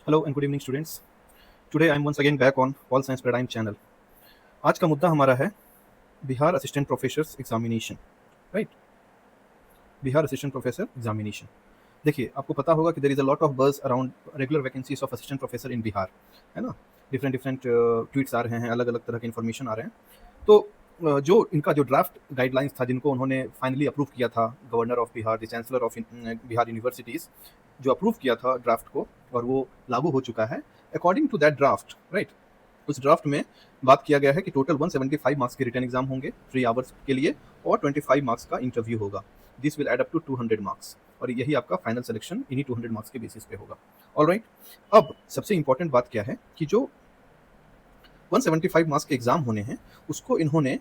Hello and good evening students. Today I am once again back on pol science paradigm channel. आज का मुद्दा हमारा है Bihar assistant professors examination. Right, Bihar assistant professor examination. देखिए, आपको पता होगा कि there is a lot of buzz around regular vacancies of assistant professor in Bihar, है ना। डिफरेंट डिफरेंट ट्वीट्स आ रहे हैं, अलग अलग तरह की इन्फॉर्मेशन आ रहे हैं। तो जो इनका जो ड्राफ्ट गाइडलाइंस था, जिनको उन्होंने फाइनली अप्रूव किया था, governor of Bihar, the chancellor of Bihar universities, जो अप्रूव किया था ड्राफ्ट को, और वो लागू हो चुका है। According to that draft, right, उस ड्राफ्ट में बात किया गया है कि टोटल 175 मार्क्स के रिटर्न एग्जाम होंगे 3 आवर्स के लिए, और 25 मार्क्स का इंटरव्यू होगा। This will add up to 200 marks, और यही आपका फाइनल सिलेक्शन इन्हीं 200 मार्क्स के बेसिस पे होगा। ऑलराइट, अब सबसे इंपॉर्टेंट बात क्या है कि जो 175 मार्क्स के एग्जाम होने हैं, उसको इन्होंने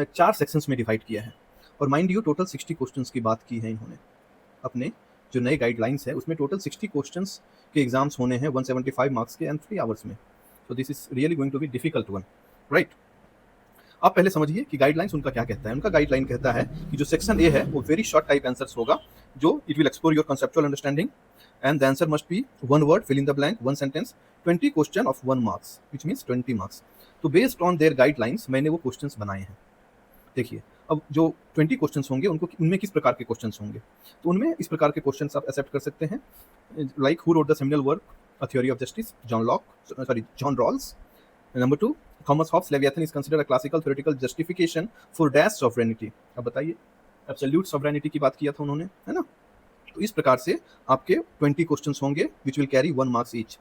4 सेक्शंस में डिवाइड किया है। और माइंड यू, टोटल 60 क्वेश्चंस की बात की है इन्होंने। अपने जो नए गाइडलाइंस है उसमें टोटल 60 क्वेश्चंस के एग्जाम्स होने हैं 175 मार्क्स के एंड 3 आवर्स में। So this is really going to be difficult one, right. आप पहले समझिए कि गाइडलाइंस उनका क्या कहता है। उनका गाइडलाइन कहता है कि जो सेक्शन ए है वो वेरी शॉर्ट टाइप आंसर्स होगा, जो it will explore your conceptual understanding and the answer must be one word, fill in the blank, one sentence, 20 question of 1 marks, which means 20 marks. तो based on their guidelines मैंने वो questions बनाए हैं। देखिए, अब जो 20 क्वेश्चंस होंगे उनको उनमें किस प्रकार के क्वेश्चंस होंगे, तो उनमें इस प्रकार के क्वेश्चंस आप एक्सेप्ट कर सकते हैं, like who wrote the seminal work a theory of justice, John Rawls. Number 2, Thomas Hobbes Leviathan is considered a classical theoretical justification for dash sovereignty. अब बताइए, एब्सोल्यूट सॉवरेनिटी की बात किया था उन्होंने, है ना। तो इस प्रकार से आपके 20 क्वेश्चंस होंगे which will carry 1 marks each.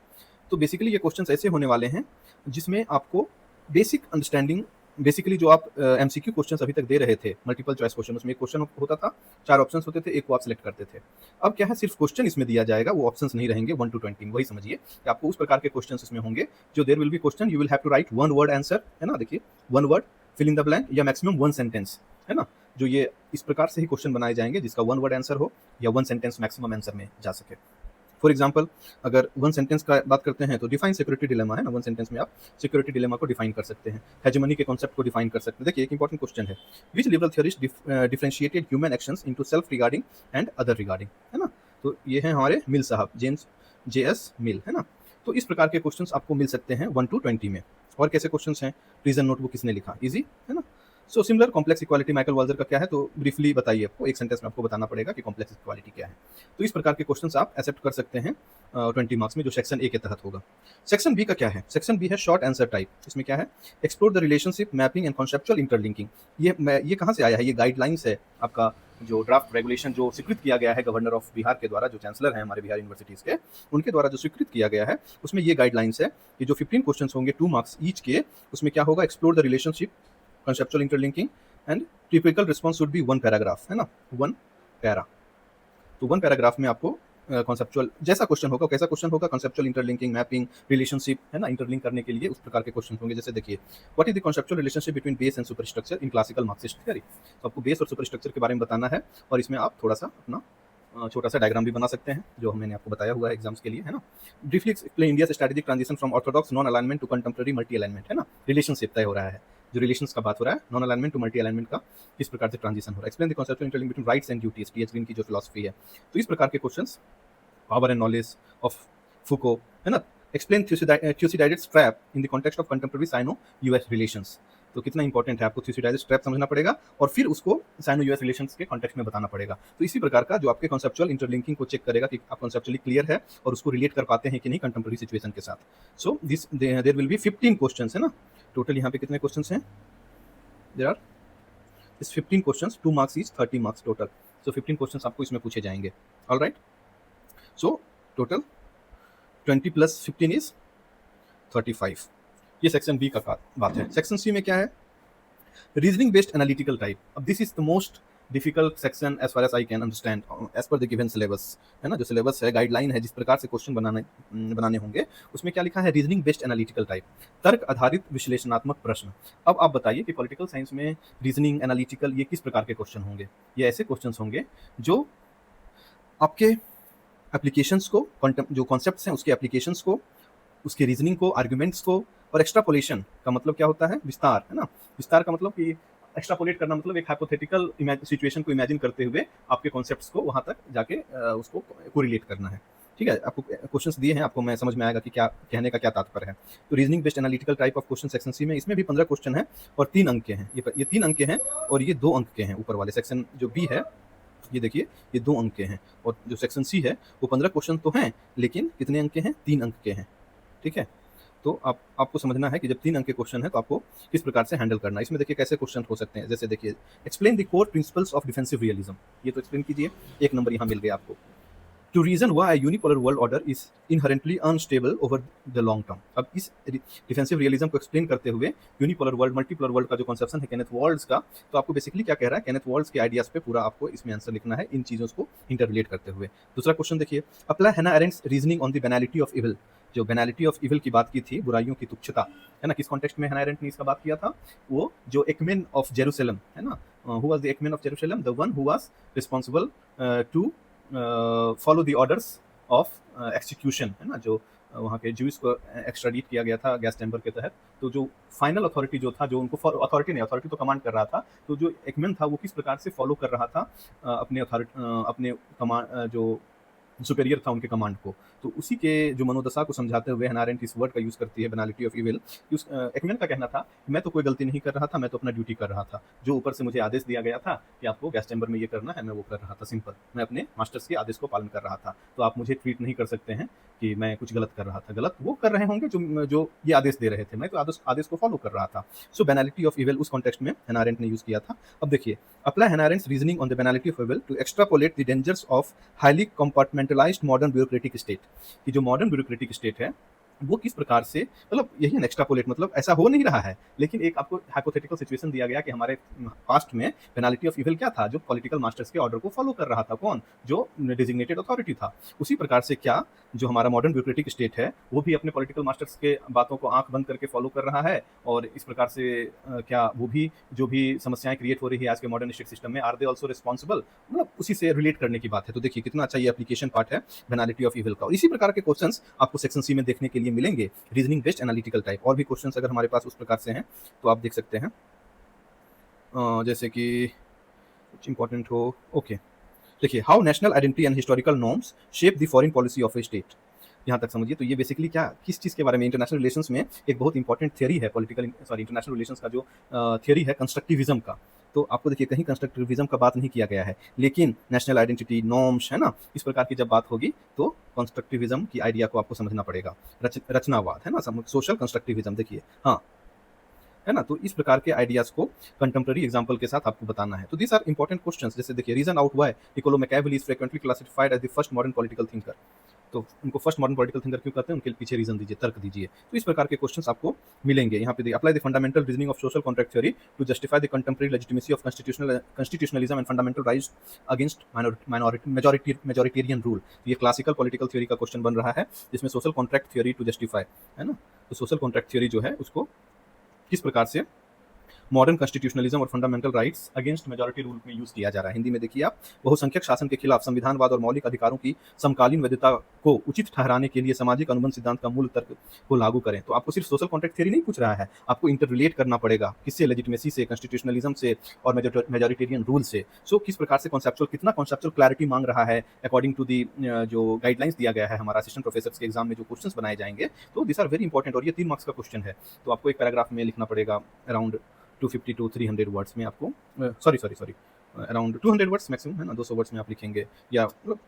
तो बेसिकली ये क्वेश्चंस ऐसे होने वाले हैं जिसमें आपको बेसिक अंडरस्टैंडिंग, बेसिकली जो आप एमसीक्यू क्वेश्चंस अभी तक दे रहे थे, मल्टीपल चॉइस क्वेश्चन, उसमें एक क्वेश्चन होता था, 4 ऑप्शंस होते थे, एक को आप सिलेक्ट करते थे। अब क्या है, सिर्फ क्वेश्चन इसमें दिया जाएगा, वो ऑप्शंस नहीं रहेंगे 1 to 20। वही समझिए कि आपको उस प्रकार के क्वेश्चंस इसमें होंगे जो there will be question, you will have to write one word answer, है ना। देखिए, one word, fill in the blank, या मैक्सिमम 1 सेंटेंस, है ना। जो ये इस प्रकार से ही क्वेश्चन बनाए जाएंगे जिसका 1 वर्ड आंसर हो या 1 सेंटेंस मैक्सिमम आंसर में जा सके। फॉर एग्जाम्पल, अगर 1 सेंटेंस का बात करते हैं तो डिफाइन सिक्योरिटी डिलेमा, है ना। 1 सेंटेंस में आप सिक्योरिटी डिलेमा को डिफाइन कर सकते हैं, हेजेमनी के कॉन्सेप्ट को डिफाइन कर सकते हैं। देखिए, एक इंपॉर्टेंट क्वेश्चन है, which liberal theorist differentiated human actions into self regarding and other regarding, है ना। तो ये हैं हमारे मिल साहब, जेम्स JS मिल, है ना। तो इस प्रकार के क्वेश्चंस आपको मिल सकते हैं 1 to 20 में। और कैसे क्वेश्चंस हैं, रीजन नोटबुक किसने लिखा, इजी, है ना। So similar complex equality Michael Walzer का क्या है, तो ब्रीफली बताइए, आपको एक सेंटेंस में आपको बताना पड़ेगा कि कॉम्प्लेक्स इक्वालिटी क्या है। तो इस प्रकार के क्वेश्चंस आप एक्सेप्ट कर सकते हैं 20 मार्क्स में, जो सेक्शन ए के तहत होगा। सेक्शन बी का क्या है, सेक्शन बी है शॉर्ट आंसर टाइप। इसमें क्या है, explore the relationship, mapping and conceptual interlinking. ये कहाँ से आया है, ये गाइडलाइंस है आपका, जो ड्राफ्ट रेगुलेशन जो स्वीकृत किया गया है गवर्नर ऑफ बिहार के द्वारा, जो चांसलर हैं हमारे बिहार यूनिवर्सिटीज़ के, उनके द्वारा जो स्वीकृत किया गया है, उसमें ये गाइडलाइंस है कि जो 15 क्वेश्चन होंगे 2 मार्क्स ईच के, उसमें क्या होगा, explore the relationship, conceptual interlinking and typical response should be 1 paragraph, है ना, 1 पैरा। तो 1 पैराग्राफ में आपको कॉन्सेप्चुअल जैसा क्वेश्चन होगा, कैसा क्वेश्चन होगा, कॉन्सेप्चुअल इंटरलिंकिंग, मैपिंग, रिलेशनशिप, है ना, इंटरलिंक करने के लिए उस प्रकार के क्वेश्चन होंगे। जैसे देखिए, what is the conceptual relationship between base and superstructure in classical Marxist theory. तो आपको बेस और सुपरस्ट्रक्चर के बारे में बताना है, और इसमें आप थोड़ा सा अपना छोटा सा डायग्राम भी बना सकते हैं, जो मैंने आपको बताया हुआ है एग्जाम्स के लिए, है ना। Briefly explain India strategic transition from orthodox non alignment to contemporary multi alignment, है ना। रिलेशनशिप तय हो रहा है, जो रिलेशंस का बात हो रहा है, non alignment to multi alignment का किस प्रकार से ट्रांजिशन हो रहा है। Explain the conceptual interlink between rights and duties, T H Green की जो फिलॉसफी है। तो इस प्रकार के questions, power and knowledge of Foucault, है ना। Explain Thucydides trap in the context of contemporary Sino US relations. तो कितना इंपॉर्टेंट है, आपको थ्यूसिडाइडेड ट्रैप समझना पड़ेगा और फिर उसको साइनो यूएस रिलेशंस के कॉन्टेक्स्ट में बताना पड़ेगा। तो इसी प्रकार का जो आपके कॉन्सेप्चुअल इंटरलिंकिंग को चेक करेगा कि आप कॉन्सेप्चुअली क्लियर है और उसको रिलेट कर पाते हैं कि नहीं कंटेम्प्रेरी सिचुएशन के साथ। So this there will be 15 questions, है ना। टोटल यहाँ पे कितने क्वेश्चंस हैं, देयर आर इस 15 questions, 2 marks each, 30 marks total. So 15 questions आपको इसमें पूछे जाएंगे। Alright, so total 20 + 15 is 35। ये सेक्शन बी का बात है। सेक्शन सी में क्या है, रीजनिंग बेस्ड एनालिटिकल टाइप। अब this is the most difficult section as far as I can understand as per the given syllabus, है ना। जो सिलेबस है, गाइडलाइन है, जिस प्रकार से क्वेश्चन बनाने होंगे, उसमें क्या लिखा है, रीजनिंग बेस्ड एनालिटिकल टाइप, तर्क आधारित विश्लेषणात्मक प्रश्न। अब आप बताइए कि पॉलिटिकल साइंस में रीजनिंग, एनालिटिकल, ये किस प्रकार के क्वेश्चन होंगे। ये ऐसे क्वेश्चन होंगे जो आपके एप्लीकेशंस को, जो कॉन्सेप्ट्स हैं उसके एप्लीकेशंस को, उसके रीजनिंग को, आर्ग्यूमेंट्स को, और एक्स्ट्रापोलेशन का मतलब क्या होता है, विस्तार, है ना। विस्तार का मतलब कि एक्स्ट्रापोलेट करना, मतलब एक हाइपोथेटिकल सिचुएशन को इमेजिन करते हुए आपके कॉन्सेप्ट्स को वहां तक जाके उसको कोरिलेट करना है, ठीक है, आपको क्वेश्चंस दिए हैं, आपको मैं समझ में आएगा कि क्या कहने का क्या तात्पर्य है। तो reasoning based analytical type of question section C में, इसमें भी 15 क्वेश्चन है और 3 अंक के हैं। ये 3 अंक के हैं और ये 2 अंक के हैं। ऊपर वाले सेक्शन जो बी है, ये देखिए, ये 2 अंक के हैं और जो सेक्शन सी है वो 15 क्वेश्चन तो हैं, लेकिन कितने अंक के हैं? 3 अंक के हैं। ठीक है, तो आपको समझना है कि जब 3 अंक के क्वेश्चन है तो आपको किस प्रकार से हैंडल करना है। इसमें देखिए कैसे क्वेश्चन हो सकते हैं, जैसे देखिए, explain the core principles of defensive realism. ये तो एक्सप्लेन कीजिए, 1 नंबर यहाँ मिल गया आपको। Two reason why unipolar world order is inherently unstable over the long term. अब इस डिफेंसिव रियलिज्म को एक्सप्लेन करते हुए यूनिपोलर वर्ल्ड, मल्टीपोलर वर्ल्ड का जो कॉन्सेप्शन है केनेथ वॉल्ड्स का, तो आपको बेसिकली क्या कह रहा है, केनेथ वॉल्ड्स के आइडियाज पे पूरा आपको इसमें आंसर लिखना है, इन चीजों को इंटररिलेट करते हुए। दूसरा क्वेश्चन देखिए, apply Hannah Arendt's reasoning on the banality of evil. जो बेनालिटी ऑफ इविल की बात की थी, बुराइयों की तुच्छता, है ना, किस कॉन्टेक्स्ट में हैना अरेंट ने इसका बात किया था? वो जो एकमेन ऑफ जेरूसलम है ना, who was the Eichmann of Jerusalem, the one who was responsible to follow the orders of execution, है ना, जो वहाँ के ज्यूज को एक्स्ट्राडिट किया गया था गैस चैम्बर के तहत। तो जो फाइनल अथॉरिटी जो था, जो उनको अथॉरिटी नहीं, अथॉरिटी तो कमांड कर रहा था, तो जो एकमेन था वो किस प्रकार से फॉलो कर रहा था अपने अथॉरिटी, अपने कमांड, जो सुपेरियर था उनके कमांड को, तो उसी के जो मनोदशा को समझाते हुए हैना अरेंट इस वर्ड का यूज करती है, बेनालिटी ऑफ इविल। एकमेन का कहना था कि मैं तो कोई गलती नहीं कर रहा था, मैं तो अपना ड्यूटी कर रहा था, जो ऊपर से मुझे आदेश दिया गया था कि आपको गैस चैम्बर में ये करना है, मैं वो कर रहा था, सिंपल, मैं अपने मास्टर्स के आदेश को पालन कर रहा था। तो आप मुझे ट्वीट नहीं कर सकते हैं कि मैं कुछ गलत कर रहा था। गलत वो कर रहे होंगे जो ये आदेश दे रहे थे, मैं तो आदेश को फॉलो कर रहा था। सो बेनालिटी ऑफ इविल उस कॉन्टेक्स्ट में हैना अरेंट ने यूज किया था। अब देखिए, apply Hannah Arendt's reasoning on the banality of evil to extrapolate the dangers of highly compartmentalised modern bureaucratic state. कि जो मॉडर्न ब्यूरोक्रेटिक स्टेट है वो किस प्रकार से, मतलब यही है एक्स्ट्रापोलेट, मतलब ऐसा हो नहीं रहा है, लेकिन एक आपको हाइपोथेटिकल सिचुएशन दिया गया कि हमारे पास्ट में पेनाल्टी ऑफ इविल क्या था, जो पॉलिटिकल मास्टर्स के ऑर्डर को फॉलो कर रहा था, कौन, जो डेजिग्नेटेड अथॉरिटी था। उसी प्रकार से क्या जो हमारा मॉडर्न ब्यूरोक्रेटिक स्टेट है वो भी अपने पॉलिटिकल मास्टर्स के बातों को आंख बंद करके फॉलो कर रहा है, और इस प्रकार से क्या वो भी जो भी समस्याएं क्रिएट हो रही है आज के मॉडर्न स्टेट सिस्टम में, आर दे ऑल्सो रिस्पॉन्सिबल, मतलब उसी से रिलेट करने की बात है। तो देखिए कितना अच्छा ये एप्लीकेशन पार्ट है पेनाल्टी ऑफ इविल का। और इसी प्रकार के क्वेश्चंस आपको सेक्शन सी में देखने के लिए मिलेंगे, रीजनिंग बेस्ड एनालिटिकल टाइप। और भी क्वेश्चंस अगर हमारे पास उस प्रकार से हैं तो आप देख सकते हैं, जैसे कि कुछ इंपॉर्टेंट हो। ओके, देखिए, how national identity and historical norms shape the foreign policy of A state. यहाँ तक समझिए। तो ये बेसिकली क्या, किस चीज़ के बारे में, इंटरनेशनल रिलेशंस में एक बहुत इंपॉर्टेंट थियरी है इंटरनेशनल रिलेशंस का जो थियरी है कंस्ट्रक्टिविज्म का। तो आपको देखिए कहीं कंस्ट्रक्टिविज्म का बात नहीं किया गया है, लेकिन नेशनल आइडेंटिटी, नॉर्म्स, है ना, इस प्रकार की जब बात होगी तो कंस्ट्रक्टिविज्म की आइडिया को आपको समझना पड़ेगा। रचनावाद, है ना, सोशल कंस्ट्रक्टिविज्म, देखिए, हाँ, है ना। तो इस प्रकार के आइडियाज को कंटेम्प्रेरी एग्जांपल के साथ आपको बताना है। तो दीस आर इंपॉर्टेंट क्वेश्चंस। जैसे देखिए, reason out why Niccolo Machiavelli is frequently classified as the first modern political thinker. तो उनको फर्स्ट मॉडर्न पॉलिटिकल थिंकर क्यों कहते हैं, उनके पीछे रीजन दीजिए, तर्क दीजिए। तो इस प्रकार के क्वेश्चंस आपको मिलेंगे। यहाँ पे apply the fundamental reasoning of social contract theory to justify the contemporary legitimacy of constitutionalism and fundamental rights against majoritarian rule. ये क्लासिकल पॉलिटिकल थ्योरी का क्वेश्चन बन रहा है, जिसमें social contract theory to justify, है ना। तो सोशल कॉन्ट्रैक्ट थ्योरी जो है उसको किस प्रकार से मॉडर्न कॉन्स्टिट्यूशनलिज्म और fundamental rights against majority rule में यूज किया जा रहा है। हिंदी में देखिए आप, बहुसंख्यक शासन के खिलाफ संविधानवाद और मौलिक अधिकारों की समकालीन वैधता को उचित ठहराने के लिए सामाजिक अनुबंध सिद्धांत का मूल तर्क को लागू करें। तो आपको सिर्फ सोशल कॉन्ट्रैक्ट थ्योरी नहीं पूछ रहा है, आपको इंटर रिलेट करना पड़ेगा, किससे, लेजिटिमेसी से, कॉन्स्टिट्यूशनलिज्म से और मेजॉरिटेरियन रूल से। सो किस प्रकार से कॉन्सेप्चुअल, कितना कॉन्सेप्चुअल क्लैरिटी मांग रहा है अकॉर्डिंग टू दी जो गाइडलाइंस दिया गया है हमारा असिस्टेंट प्रोफेसर के एग्जाम में, जो क्वेश्चन बनाए जाएंगे। तो दिस आर वेरी इंपॉर्टेंट, और ये 3 मार्क्स का क्वेश्चन है। तो आपको एक पैराग्राफ में लिखना पड़ेगा अराउंड 250 to 300 वर्ड्स में आपको, सॉरी अराउंड 200 वर्ड्स मैक्सिमम, है ना, 200 वर्ड्स में आप लिखेंगे, या मतलब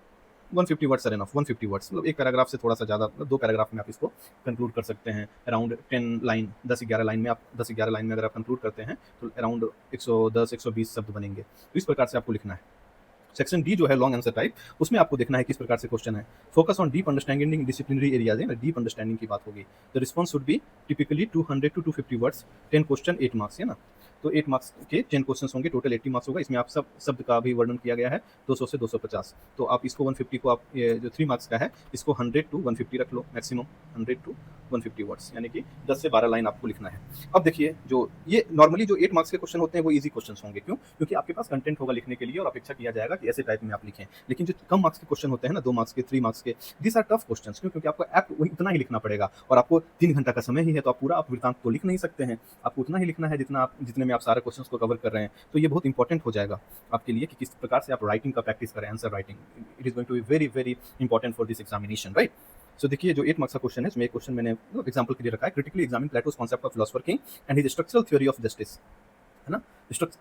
150 वर्ड्स आर एनफ, 150 वर्ड्स, मतलब एक पैराग्राफ से थोड़ा सा ज़्यादा, मतलब 2 पैराग्राफ में आप इसको कंक्लूड कर सकते हैं। अराउंड 10 लाइन, 10-11 लाइन में आप 10-11 लाइन में अगर आप कंक्लूड करते हैं तो अराउंड 110-120 शब्द बनेंगे। तो इस प्रकार से आपको लिखना है। सेक्शन डी जो है लॉन्ग आंसर टाइप, उसमें आपको देखना है किस प्रकार से क्वेश्चन है। Focus on deep understanding disciplinary areas, है ना, डीप अंडरस्टैंडिंग की बात होगी। The response would be typically 200 to 250 words, 10 question 8 marks, है ना। तो 8 मार्क्स के 10 क्वेश्चन होंगे, टोटल 80 मार्क्स होगा। इसमें आप सब शब्द का भी वर्णन किया गया है, 200 से 250। तो आप इसको 150 को आप, ये जो 3 मार्क्स का है, इसको 100 to 150 रख लो, मैक्सिमम 100 to 150 वर्ड्स, यानी कि 10 से 12 लाइन आपको लिखना है। अब देखिए, जो ये नॉर्मली जो 8 मार्क्स के क्वेश्चन होते हैं वो ईजी क्वेश्चन होंगे। क्यों? क्योंकि आपके पास कंटेंट होगा लिखने के लिए और अपेक्षा किया जाएगा कि ऐसे टाइप में आप लिखें। लेकिन जो कम मार्क्स के क्वेश्चन होते हैं ना, 2 मार्क्स के, 3 मार्क्स के, दीज आर टफ क्वेश्चंस। क्यों? क्योंकि आपको उतना ही लिखना पड़ेगा और आपको 3 घंटा का समय ही है, तो आप पूरा वृत्तांत तो लिख नहीं सकते हैं। आपको उतना ही लिखना है जितने में आप सारे क्वेश्चंस को कवर कर रहे हैं। तो ये बहुत इंपॉर्टेंट हो जाएगा आपके लिए कि किस प्रकार से आप राइटिंग का प्रैक्टिस करें, answer writing. It is going to be very very important for this examination, right? So देखिए, जो 8 मार्क्स का क्वेश्चन है, इसमें एक क्वेश्चन मैंने एग्जांपल के लिए रखा है, critically examine plateaus concept of philosopher king and his structural theory of justice, है ना?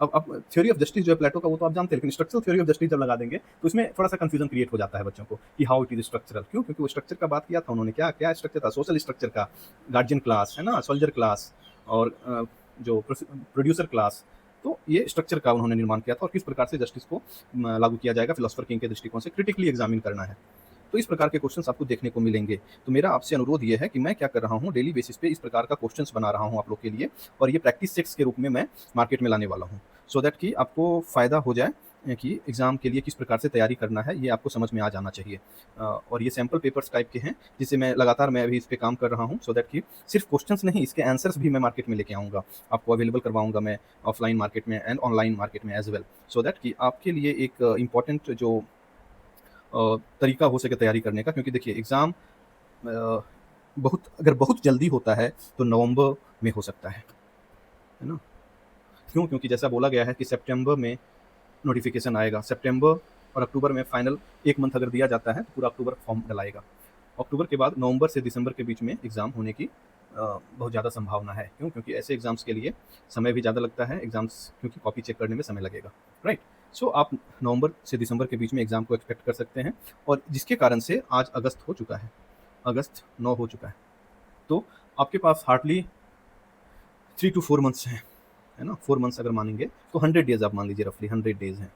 अब थ्योरी ऑफ जस्टिस जो है प्लेटो का, वो तो आप जानते हैं, लेकिन स्ट्रक्चरल थ्योरी ऑफ जस्टिस जब लगा देंगे तो इसमें थोड़ा सा कंफ्यूजन क्रिएट हो जाता है बच्चों को कि हाउ इट इज स्ट्रक्चरल। क्यों? क्योंकि वो स्ट्रक्चर का बात किया था उन्होंने, क्या क्या स्ट्रक्चर था? सोशल स्ट्रक्चर का, गार्जियन क्लास, है ना, सोल्जर क्लास, और जो प्रोड्यूसर क्लास। तो ये स्ट्रक्चर का उन्होंने निर्माण किया था और किस प्रकार से जस्टिस को लागू किया जाएगा फिलोसोफर किंग के दृष्टिकोण से, क्रिटिकली एग्जामिन करना है। तो इस प्रकार के क्वेश्चंस आपको देखने को मिलेंगे। तो मेरा आपसे अनुरोध ये है कि मैं क्या कर रहा हूँ, डेली बेसिस पे इस प्रकार का क्वेश्चंस बना रहा हूँ आप लोग के लिए, और ये प्रैक्टिस सेट्स के रूप में मैं मार्केट में लाने वाला हूँ, सो दैट कि आपको फ़ायदा हो जाए कि एग्ज़ाम के लिए किस प्रकार से तैयारी करना है, ये आपको समझ में आ जाना चाहिए। और ये सैम्पल पेपर्स टाइप के हैं, जिससे मैं अभी इस पे काम कर रहा हूँ, सो दैट कि सिर्फ क्वेश्चंस नहीं, इसके आंसर्स भी मैं मार्केट में लेके आऊँगा, आपको अवेलेबल करवाऊँगा मैं ऑफलाइन मार्केट में एंड ऑनलाइन मार्केट में एज वेल, सो दैट कि आपके लिए एक इम्पॉर्टेंट जो तरीका हो सके तैयारी करने का। क्योंकि देखिए, एग्ज़ाम अगर बहुत जल्दी होता है तो नवंबर में हो सकता है ना? क्यों? क्योंकि जैसा बोला गया है कि सितंबर में नोटिफिकेशन आएगा, सितंबर और अक्टूबर में फाइनल 1 मंथ अगर दिया जाता है तो पूरा अक्टूबर फॉर्म डलाएगा। अक्टूबर के बाद नवंबर से दिसंबर के बीच में एग्ज़ाम होने की बहुत ज़्यादा संभावना है। क्यों? क्योंकि ऐसे एग्ज़ाम्स के लिए समय भी ज़्यादा लगता है, एग्ज़ाम्स क्योंकि कॉपी चेक करने में समय लगेगा, राइट? सो आप नवंबर से दिसंबर के बीच में एग्ज़ाम को एक्सपेक्ट कर सकते हैं, और जिसके कारण से आज अगस्त हो चुका है, अगस्त 9 हो चुका है, तो आपके पास हार्डली 3 to 4 मंथ्स हैं, है ना? 4 मंथ्स अगर मानेंगे तो 100 डेज़ आप मान लीजिए, रफली 100 डेज़ हैं।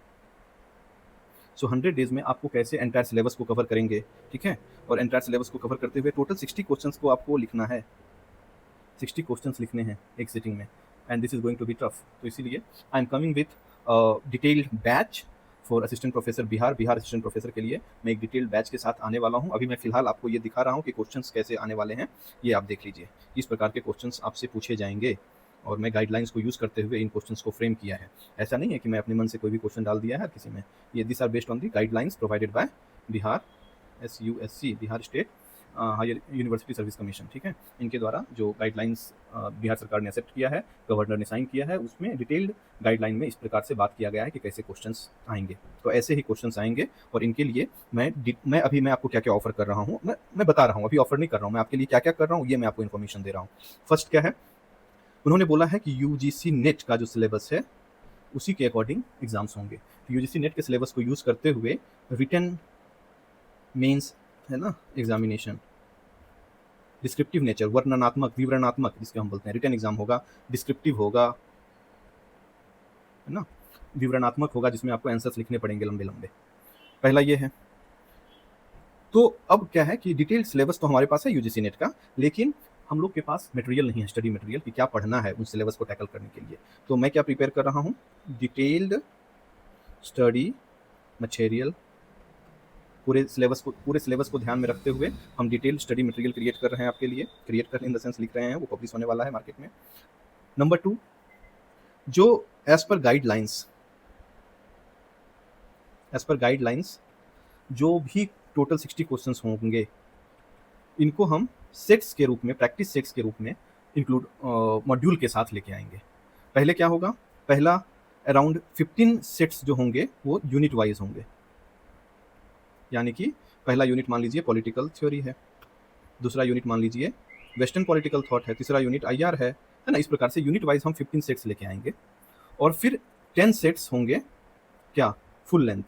सो 100 डेज़ में आपको कैसे एंटायर सिलेबस को कवर करेंगे, ठीक है? और एंटायर सिलेबस को कवर करते हुए टोटल 60 क्वेश्चंस को आपको लिखना है, 60 क्वेश्चंस लिखने हैं एक सिटिंग में, and this is going to be tough. तो इसीलिए I am coming with detailed batch for assistant professor Bihar assistant professor के लिए मैं एक डिटेल्ड बैच के साथ आने वाला हूं। अभी मैं फिलहाल आपको ये दिखा रहा हूं कि क्वेश्चंस कैसे आने वाले हैं, ये आप देख लीजिए। इस प्रकार के क्वेश्चंस आपसे पूछे जाएंगे और मैं गाइडलाइंस को यूज़ करते हुए इन क्वेश्चंस को फ्रेम किया है। ऐसा नहीं है कि मैं अपने मन से कोई भी क्वेश्चन डाल दिया है किसी में। ये this are based on the guidelines provided by Bihar SUSC, Bihar state higher university service commission, ठीक है? इनके द्वारा जो गाइडलाइंस बिहार सरकार ने एक्सेप्ट किया है, गवर्नर ने साइन किया है, उसमें डिटेल्ड गाइडलाइन में इस प्रकार से बात किया गया है कि कैसे क्वेश्चंस आएंगे। तो ऐसे ही क्वेश्चंस आएंगे, और इनके लिए मैं आपको क्या क्या ऑफर कर रहा हूँ, मैं बता रहा हूँ, अभी ऑफर नहीं कर रहा हूँ, मैं आपके लिए क्या क्या कर रहा हूँ ये मैं आपको इन्फॉर्मेशन दे रहा हूँ। फर्स्ट क्या है, उन्होंने बोला है कि UGC नेट का जो सिलेबस है उसी के अकॉर्डिंग एग्जाम्स होंगे। तो UGC नेट के सिलेबस को यूज़ करते हुए रिटन मेंस, है ना, एग्जामिनेशन, डिस्क्रिप्टिव नेचर, वर्णनात्मक, विवरणात्मक जिसके हम बोलते हैं, रिटन एग्जाम होगा, डिस्क्रिप्टिव होगा, है ना, विवरणात्मक होगा, जिसमें आपको आंसर्स लिखने पड़ेंगे लंबे लंबे। पहला ये है। तो अब क्या है कि डिटेल्ड सिलेबस तो हमारे पास है UGC नेट का, लेकिन हम लोग के पास मटेरियल नहीं है, स्टडी मटेरियल कि क्या पढ़ना है उन सिलेबस को टैकल करने के लिए। तो मैं क्या प्रिपेयर कर रहा हूँ, डिटेल्ड स्टडी मटेरियल, पूरे सिलेबस को ध्यान में रखते हुए हम डिटेल स्टडी मटेरियल क्रिएट कर रहे हैं आपके लिए। क्रिएट कर इन द सेंस लिख रहे हैं, वो पब्लिश होने वाला है मार्केट में। नंबर 2, जो एज पर गाइडलाइंस जो भी टोटल 60 क्वेश्चंस होंगे, इनको हम सेट्स के रूप में, प्रैक्टिस सेट्स के रूप में इंक्लूड मॉड्यूल के साथ लेके आएंगे। पहले क्या होगा, पहला अराउंड 15 सेट्स जो होंगे वो यूनिट वाइज होंगे, यानी कि पहला यूनिट मान लीजिए पॉलिटिकल थ्योरी है, दूसरा यूनिट मान लीजिए वेस्टर्न पॉलिटिकल थॉट है, तीसरा यूनिट IR है ना। इस प्रकार से यूनिट वाइज हम 15 सेट्स लेके आएंगे, और फिर 10 सेट्स होंगे क्या, full length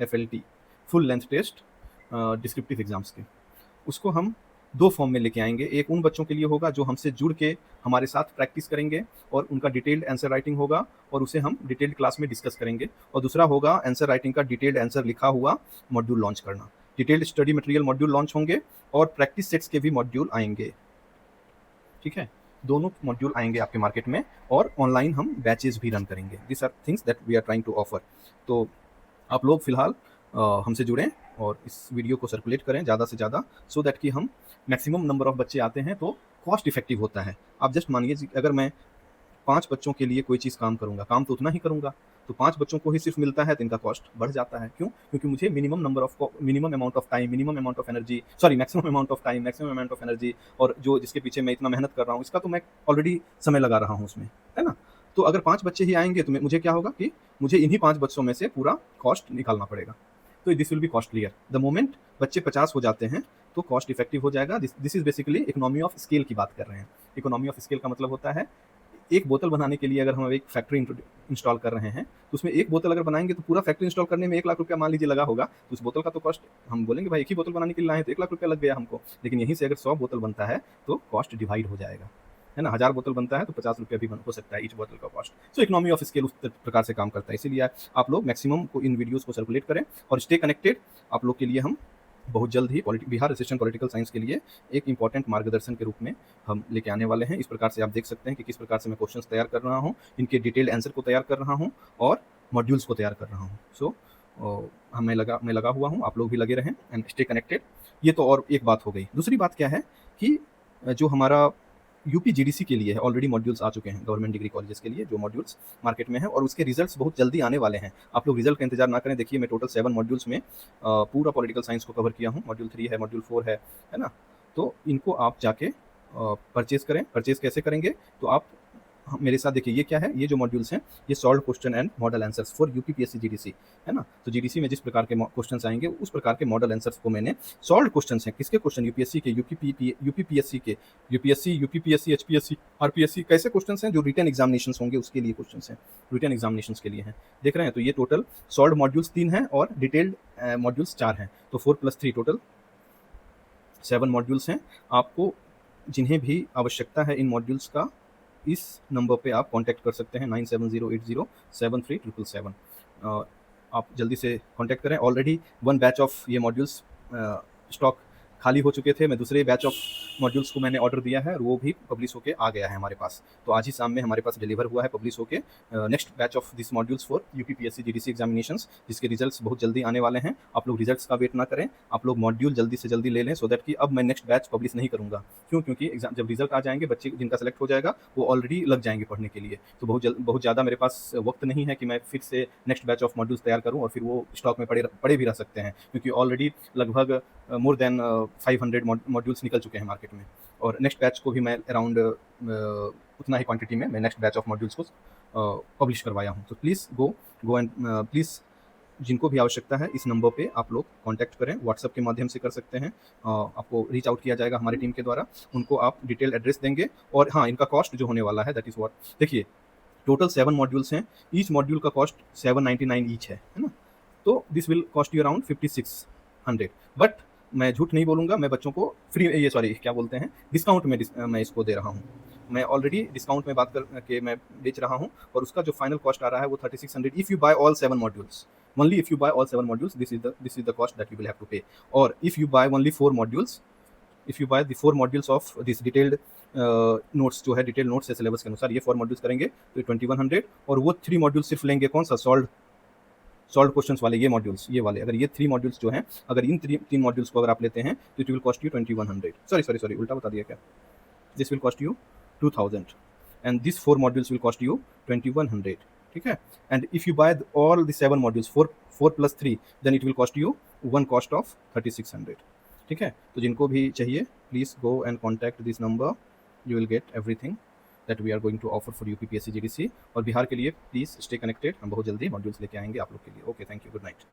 FLT, full length test descriptive exams के। उसको हम 2 फॉर्म में लेके आएंगे। एक उन बच्चों के लिए होगा जो हमसे जुड़ के हमारे साथ प्रैक्टिस करेंगे और उनका डिटेल्ड आंसर राइटिंग होगा और उसे हम डिटेल्ड क्लास में डिस्कस करेंगे, और दूसरा होगा आंसर राइटिंग का डिटेल्ड आंसर लिखा हुआ मॉड्यूल लॉन्च करना। Detailed study material module launch होंगे और प्रैक्टिस सेट्स के भी मॉड्यूल आएंगे, ठीक है? दोनों मॉड्यूल आएंगे आपके मार्केट में, और ऑनलाइन हम बैचेस भी रन करेंगे। This are things that we are trying to offer. तो आप लोग फिलहाल हमसे जुड़ें और इस वीडियो को सर्कुलेट करें ज़्यादा से ज़्यादा, सो दैट कि हम मैक्सिमम नंबर ऑफ बच्चे आते हैं तो कॉस्ट इफेक्टिव होता है। आप जस्ट मानिए अगर मैं 5 बच्चों के लिए कोई चीज़ काम करूँगा, काम तो उतना ही करूँगा, तो 5 बच्चों को ही सिर्फ मिलता है तो इनका कॉस्ट बढ़ जाता है। क्यों? क्योंकि मुझे minimum amount of time, minimum amount of energy, sorry maximum amount of time, maximum amount of energy, और जो जिसके पीछे मैं इतना मेहनत कर रहा हूँ, इसका तो मैं ऑलरेडी समय लगा रहा हूँ उसमें, है ना? तो अगर 5 बच्चे ही आएँगे तो मुझे क्या होगा कि मुझे इन्हीं 5 बच्चों में से पूरा कॉस्ट निकालना पड़ेगा। तो this will be costlier. The moment बच्चे 50 हो जाते हैं तो कॉस्ट इफेक्टिव हो जाएगा। This is basically economy of scale की बात कर रहे हैं। इकोनॉमी ऑफ स्केल का मतलब होता है एक बोतल बनाने के लिए अगर हम एक फैक्ट्री इंस्टॉल कर रहे हैं तो उसमें एक बोतल अगर बनाएंगे तो पूरा फैक्ट्री इंस्टॉल करने में 1 लाख रुपया मान लीजिए लगा होगा, तो उस बोतल का तो कॉस्ट हम बोलेंगे भाई एक ही बोतल बनाने के लिए लाए तो 1 लाख रुपया लग गया हमको। लेकिन यहीं से अगर 100 बोतल बनता है तो कॉस्ट डिवाइड हो जाएगा, है ना? 1000 बोतल बनता है तो 50 रुपया भी हो सकता है ईच बोतल का cost. So economy of scale उस प्रकार से काम करता है। इसीलिए आप लोग मैक्सिमम को इन वीडियोस को सर्कुलेट करें और स्टे कनेक्टेड। आप लोग के लिए हम बहुत जल्द ही बिहार असिस्टेंट पॉलिटिकल साइंस के लिए एक इंपॉर्टेंट मार्गदर्शन के रूप में हम लेके आने वाले हैं। इस प्रकार से आप देख सकते हैं कि किस प्रकार से मैं क्वेश्चंस तैयार कर रहा हूँ, इनके डिटेल्ड आंसर को तैयार कर रहा हूँ और मॉड्यूल्स को तैयार कर रहा हूँ। सो मैं लगा हुआ हूँ, आप लोग भी लगे रहें एंड स्टे कनेक्टेड। ये तो और एक बात हो गई। दूसरी बात क्या है कि जो हमारा यूपी जीडीसी के लिए है, ऑलरेडी मॉड्यूल्स आ चुके हैं गवर्नमेंट डिग्री कॉलेजेस के लिए, जो मॉड्यूल्स मार्केट में है और उसके रिजल्ट्स बहुत जल्दी आने वाले हैं। आप लोग रिजल्ट का इंतजार ना करें। देखिए मैं टोटल 7 मॉड्यूल्स में पूरा पॉलिटिकल साइंस को कवर किया हूँ। मॉड्यूल 3 है, मॉड्यूल 4 है ना? तो इनको आप जाके परचेज करें। परचेज कैसे करेंगे? तो आप मेरे साथ देखिए, ये क्या है, ये जो मॉड्यूल्स हैं ये solve question and model answers for UPPSC GDC, है ना? तो जीडीसी में जिस प्रकार के क्वेश्चंस आएंगे उस प्रकार के मॉडल आंसर्स को मैंने सॉल्व क्वेश्चंस हैं। किसके क्वेश्चन? यूपीएससी के, यूपीपीएससी के, यूपीपीएससी, एचपीएससी, आरपीएससी, कैसे क्वेश्चंस हैं जो रिटन एग्जामिनेशंस होंगे उसके लिए क्वेश्चंस हैं, रिटन एग्जामिनेशंस के लिए हैं। देख रहे हैं? तो ये टोटल सॉल्व मॉड्यूल्स 3 हैं और डिटेल्ड मॉड्यूल्स 4 हैं। तो 4 + 3 टोटल 7 मॉड्यूल्स हैं। आपको जिन्हें भी आवश्यकता है इन मॉड्यूल्स का, इस नंबर पे आप कांटेक्ट कर सकते हैं 9708073777। आप जल्दी से कांटेक्ट करें। ऑलरेडी 1 बैच ऑफ ये मॉड्यूल्स स्टॉक खाली हो चुके थे। मैं दूसरे बैच ऑफ मॉड्यूल्स को मैंने ऑर्डर दिया है और वो भी पब्लिश होके आ गया है हमारे पास। तो आज ही शाम में हमारे पास डिलीवर हुआ है, पब्लिश होके। Next batch of this modules for UPPSC GDC examinations, जिसके रिजल्ट्स बहुत जल्दी आने वाले हैं। आप लोग रिजल्ट्स का वेट ना करें, आप लोग मॉड्यूल जल्दी से जल्दी ले लें, सो दैट कि अब मैं नेक्स्ट बैच पब्लिश नहीं करूँगा। क्यों? क्योंकि एग्जाम जब रिजल्ट आ जाएंगे, बच्चे जिनका सेलेक्ट हो जाएगा वो ऑलरेडी लग जाएंगे पढ़ने के लिए। तो बहुत ज़्यादा मेरे पास वक्त नहीं है कि मैं फिर से नेक्स्ट बैच ऑफ मॉड्यूल्स तैयार करूँ और फिर वो स्टॉक में पड़े भी रह सकते हैं, क्योंकि ऑलरेडी लगभग मोर देन 500 मॉड्यूल्स निकल चुके हैं मार्केट में। और नेक्स्ट बैच को भी मैं अराउंड उतना ही क्वांटिटी में मैं नेक्स्ट बैच ऑफ मॉड्यूल्स को पब्लिश करवाया हूँ। तो प्लीज़ गो एंड प्लीज़ जिनको भी आवश्यकता है इस नंबर पे आप लोग कांटेक्ट करें। व्हाट्सएप के माध्यम से कर सकते हैं, आपको रीच आउट किया जाएगा हमारी टीम के द्वारा। उनको आप डिटेल एड्रेस देंगे और हाँ, इनका कॉस्ट जो होने वाला है दैट इज़ व्हाट, देखिए टोटल 7 मॉड्यूल्स हैं। ईच मॉड्यूल का कॉस्ट 799 ईच है ना? तो this will cost you around 5600। But मैं झूठ नहीं बोलूँगा, मैं बच्चों को क्या बोलते हैं, डिस्काउंट में मैं इसको दे रहा हूँ। मैं ऑलरेडी डिस्काउंट में बात करके मैं बेच रहा हूँ और उसका जो फाइनल कॉस्ट आ रहा है वो 3600 if you buy all 7 modules. Only if you buy all 7 modules, this is the cost that you will have to pay. Or if you buy only 4 modules, if you buy the 4 modules of this detailed notes जो है, detail notes है syllabus के अनुसार, ये 4 modules करेंगे तो 2100, और वो 3 मॉड्यूल्स सिर्फ लेंगे कौन सा, सॉल्व क्वेश्चंस वाले, ये मॉड्यूल्स, ये वाले। अगर ये 3 मॉड्यूल्स जो हैं, अगर इन 3 मॉड्यूल्स को अगर आप लेते हैं तो it will cost you 2100, sorry उल्टा बता दिया क्या, this will cost you 2000 and this 4 modules will cost you 2100, ठीक है? And if you buy all the 7 modules 4 + 3 then it will cost you one cost of 3600, ठीक है? तो जिनको भी चाहिए please go and contact this number, you will get everything that we are going to offer for UPPSC GDC. और बिहार के लिए please stay connected, हम बहुत जल्दी मॉड्यूल्स लेके आएंगे आप लोग के लिए। Okay, thank you, good night.